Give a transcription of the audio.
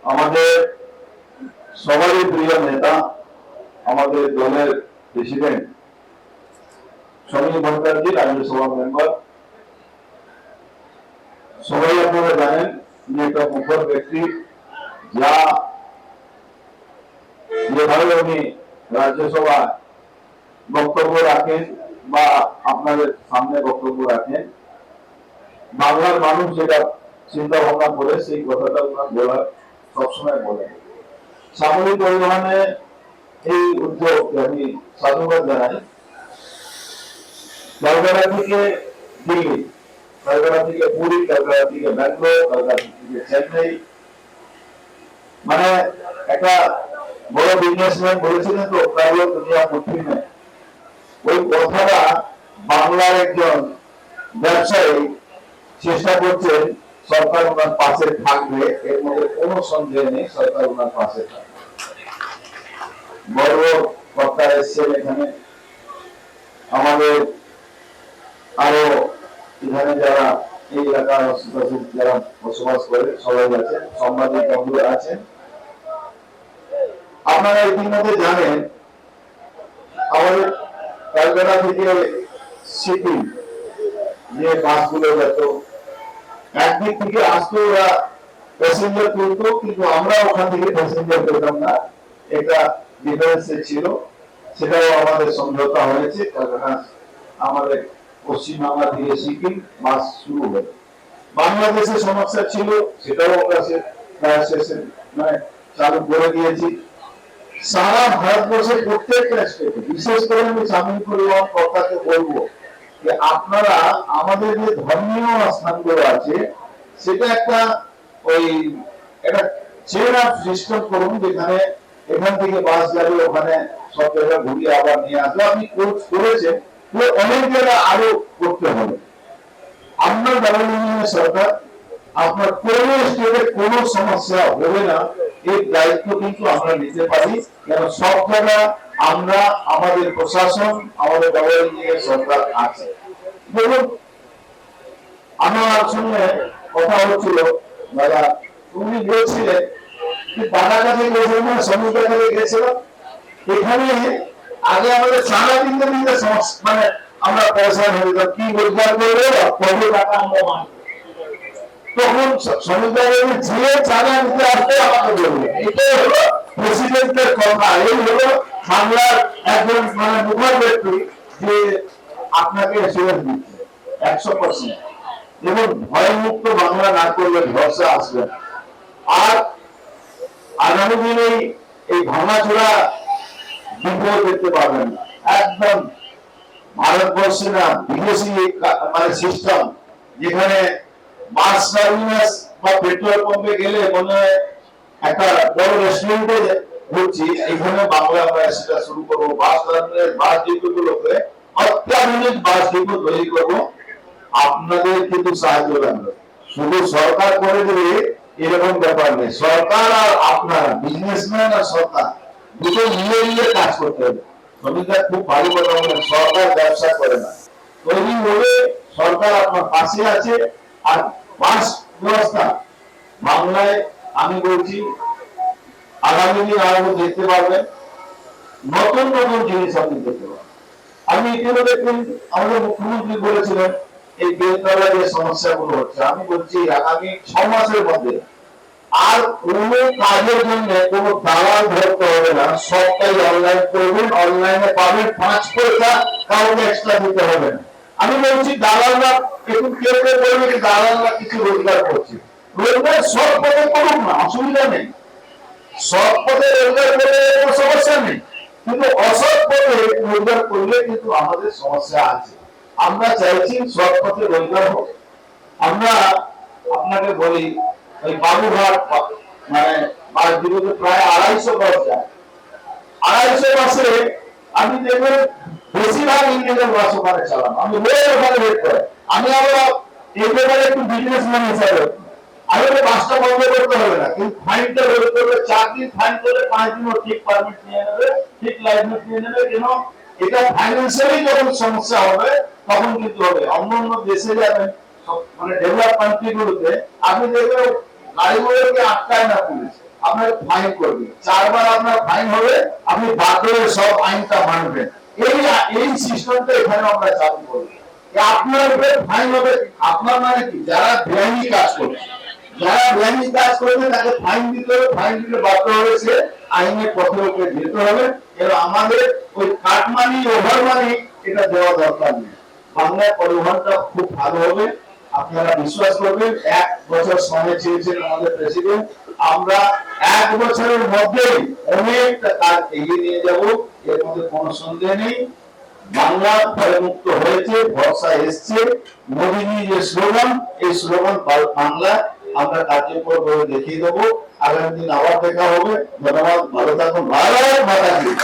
আমাদের সবারই প্রিয় নেতা, আমাদের দলের প্রেসিডেন্ট সমীর ভট্টাচার্য, রাজ্যসভা মেম্বার। সবাই আপনারা জানেন যে একটা মুখর ব্যক্তি, যা যেভাবে উনি রাজ্যসভা বক্তব্য রাখেন বা আপনাদের সামনে বক্তব্য রাখেন, বাংলার মানুষ যেটা চিন্তা ভাবনা করে সেই কথাটা ওনার বলার সবসময় বলেন। সামরিক পরিবহনে এই উদ্যোগ আমি সাধুবাদ জানাই। কলকাতা থেকে দিল্লি, কলকাতা থেকে পুরী, কলকাতা থেকে ব্যাঙ্গালোর, কলকাতা থেকে চেন্নাই, মানে একটা বড় বিজনেসম্যান বলেছিলেন তো, প্রায় দুনিয়া মুঠি নেই। ওই কথাটা বাংলার একজন ব্যবসায়ী চেষ্টা করছেন, সরকার ওনার পাশে থাকবে, এর মধ্যে কোনো সন্দেহ নেই, সরকার ওনার পাশে থাকবে। বড় বক্তা এসছেন এখানে, আমাদের আরো এখানে যারা এই এলাকার যারা বসবাস করে সবাই আছেন, সাংবাদিক বন্ধুরা আছেন। আপনারা ইতিমধ্যে জানেন আমাদের কলকাতা থেকে সিকিম যে বাসগুলো যেত, একদিক থেকে আসতো ওরা প্যাসেঞ্জার তুলতো, কিন্তু আমরা ওখান থেকে প্যাসেঞ্জার পেতাম না। এটা ডিফারেন্স ছিল, সেটাও আমাদের সমঝোতা হয়েছে। কলকাতা আমাদের পশ্চিমবাংলা থেকে সিকিম বাস শুরু হলো। বাংলাদেশের সমস্যা ছিল, সেটাও আমরা মানে চালু করে দিয়েছি। সারা ভারতবর্ষের প্রত্যেকটা স্টেটে, বিশেষ করে আমি সামিল পরিবহন কর্তাকে বলবো যে আপনারা আমাদের যে ধর্মীয় স্থানগুলো আছে সেটা একটা ওই একটা চেইন অফ সিস্টেম করুন, যেখানে এখান থেকে বাস যাবে, ওখানে সব জায়গা ঘুরিয়ে আবার নিয়ে আসবে। আপনি কোর্স করেছেন, অনেক জায়গা আরো করতে হবে। আপনার গভর্নমেন্টের সরকার, আপনার কোন স্টেটে কোন সমস্যা হবে না, এই দায়িত্ব কিন্তু আমরা নিতে পারি। কেন সব জায়গা আমরা, আমাদের প্রশাসন, আমাদের গভর্নমেন্টের সরকার আছে। বলুন, আমার সঙ্গে কথা হচ্ছিল, দাদা তুমি বলছিলেন যে দাদার কাছে গেছিলাম, সমুদ্রের কাছে গেছিলাম, এখানে আগে আমাদের সারা দিনতে দিতে সমস্যা, মানে আমরা পয়সা হয়ে যেতাম, কি রোজগার করবো, কত টাকা আমরা মানবো। তখন সমুদ্রের যে চাঁদা নিতে আসতে আমাকে বলবে, এটাই হলো প্রেসিডেন্টের কথা। এই হলো বাংলার একজন মানে মুখর ব্যক্তি যে আপনাকে সুযোগ দিচ্ছে 100%। এবং ভয়মুক্ত বাংলা না করলে ভরসা আসবে। আর আগামী দিনে এই ভাঙাচোরা বিপদ দেখতে পাবেন না। একদম ভারতবর্ষে না, বিদেশি মানে সিস্টেম, যেখানে বাস টার্মিনাস বা পেট্রোল পাম্পে গেলে মনে হয় একটা বড় রেস্টুরেন্টে ঘুরছি, এখানে বাংলা আমরা সেটা শুরু করবো। বাস টার্মিনাস, বাস ডিপোগুলোকে অত্যাধুনিক বাস ডিপো তৈরি করবো। আপনাদের কিন্তু সাহায্য লাগবে, শুধু সরকার করে দেবে এরকম ব্যাপার নেই। সরকার আর আপনারা, বিজনেসম্যান আর সরকার, দুটো মিলে মিলে কাজ করতে হবে। শ্রমিকরা খুব ভালো কথা বলেন, সরকার ব্যবসা করে না, তৈরি হলে সরকার আপনার পাশে আছে। আর বাস ব্যবস্থা বাংলায় আমি বলছি আগামী দিন আরো দেখতে পারবেন, নতুন নতুন জিনিস আপনি দেখতে পাবেন। আমি ইতিমধ্যে আমাদের মুখ্যমন্ত্রী বলেছিলেন এই বেলতলা যে সমস্যাগুলো হচ্ছে, আমি বলছি আগামী 6 মাসের মধ্যে আর কোনো কাজের জন্য কোনো দালাল ধরতে হবে না, সবটাই অনলাইন করবেন, অনলাইনে পাবেন, 5 পয়সা কাউকে এক্সট্রা দিতে হবে না। আমি বলছি দালালরা একটু কেউ কেউ বলবে যে দালালরা কিছু রোজগার করছে, রোজগার সব পথে করুন না, অসুবিধা নেই। সৎ পথে রোজগার করলে কোনো সমস্যা নেই, কিন্তু অসৎ পথে রোজগার করলে কিন্তু আমাদের সমস্যা আছে। আমরা চাইছি সৎ পথে রোজগার হোক। আমরা আপনাকে বলি ওই বাবুঘাট মানে বাস ডিপোতে প্রায় 250 বাস যায়। 250 বাসে আমি দেখবেন বেশিরভাগ ইন্ডিয়ান বাস ওখানে চালানো, আমি রোজ ওখানে ওয়েট করে। আমি আবার এই ব্যাপারে একটু বিজনেসম্যান হিসাবে আমি বাসটা বন্ধ করতে হবে না, কিন্তু ফাইনটা রোজ করবে। 4 দিন ফাইন করলে 5 দিনও ঠিক পারমিট নিয়ে নেবে, ঠিক লাইসেন্স নিয়ে নেবে। কেন এটা ফাইন্যান্সিয়ালি যখন সমস্যা হবে তখন কিন্তু হবে। অন্য দেশে যাবেন, মানে ডেভেলপ কান্ট্রি গুলোতে আপনি দেখবেন গাড়িগুলোকে আটকায় না পুলিশ, আপনাকে ফাইন করবে, 4 বার আপনার ফাইন হবে, আপনি বাধ্য হয়ে সব আইনটা মানবেন। এই সিস্টেমটা এখানে আমরা চালু করব। আপনার উপরে ফাইন হবে, আপনার মানে কি, যারা বেআইনি কাজ করছে, যারা বেআইনি কাজ করবে তাকে ফাইন দিতে হবে, ফাইন দিতে বাধ্য হবে, সে আইনের পথের উপরে যেতে হবে। এবং আমাদের ওই কাটমানি ওভার মানি এটা দেওয়া দরকার নেই। বাংলার পরিবহনটা খুব ভালো হবে, আপনারা বিশ্বাস করবেন। 1 বছর সময় চেয়েছেন আমাদের প্রেসিডেন্ট, আমরা 1 বছরের মধ্যেই অনেকটা কাজ এগিয়ে নিয়ে যাব, এর মধ্যে কোনো সন্দেহ নেই। বাংলা ভয়মুক্ত হয়েছে, ভরসা এসছে। মোদীজি যে স্লোগান, এই স্লোগান বাংলা আমরা কার্যকর করে দেখিয়ে দেবো। আগামী দিন আবার দেখা হবে। ধন্যবাদ, ভালো থাকুন। ভারত মাতা কি।